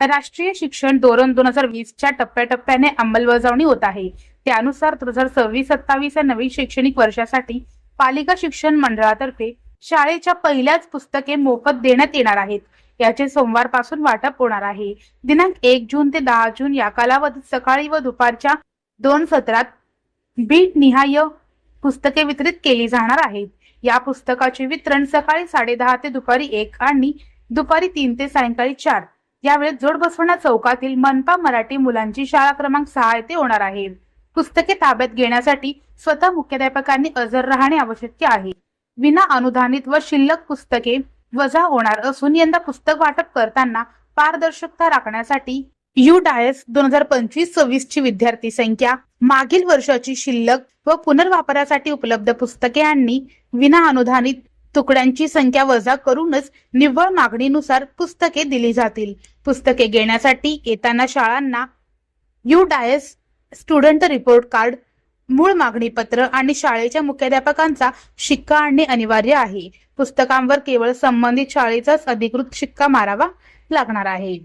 राष्ट्रीय शिक्षण धोरण 2020च्या टप्प्याटप्प्याने अंमलबजावणी होत आहे। त्यानुसार 2026-27 या नवीन शैक्षणिक वर्षासाठी पालिका शिक्षण मंडळातर्फे शाळेच्या पहिल्याच पुस्तके मोफत देण्यात येणार आहेत। याचे सोमवारपासून वाटप होणार आहे। दिनांक 1 जून ते 10 जून या कालावधीत सकाळी व दुपारच्या 2 सत्रात बीट निहाय पुस्तके वितरित केली जाणार आहेत। या पुस्तकाचे वितरण सकाळी 10:30 ते दुपारी 1 आणि दुपारी 3 ते सायंकाळी 4 यावेळेस जोडबसवणा चौकातील मनपा मराठी मुलांची शाळा क्रमांक 6 येथे होणार आहे। पुस्तके ताब्यात घेण्यासाठी स्वतः मुख्याध्यापकांनी हजर राहणे आवश्यक आहे। विना अनुदानित व शिल्लक पुस्तके वजा होणार असून यंदा पुस्तक वाटप करताना पारदर्शकता राखण्यासाठी UDAS 2025-26 ची विद्यार्थी संख्या, मागील वर्षाची शिल्लक व पुनर्वापरासाठी उपलब्ध पुस्तके आणि विना अनुदानित तुकड्यांची संख्या वजा करूनच निव्वळ मागणीनुसार पुस्तके दिली जातील। पुस्तके घेण्यासाठी येताना शाळांना UDAS स्टुडंट रिपोर्ट कार्ड, मूळ मागणी पत्र आणि शाळेच्या मुख्याध्यापकांचा शिक्का आणणे अनिवार्य आहे। पुस्तकांवर केवळ संबंधित शाळेचाच अधिकृत शिक्का मारावा लागणार आहे।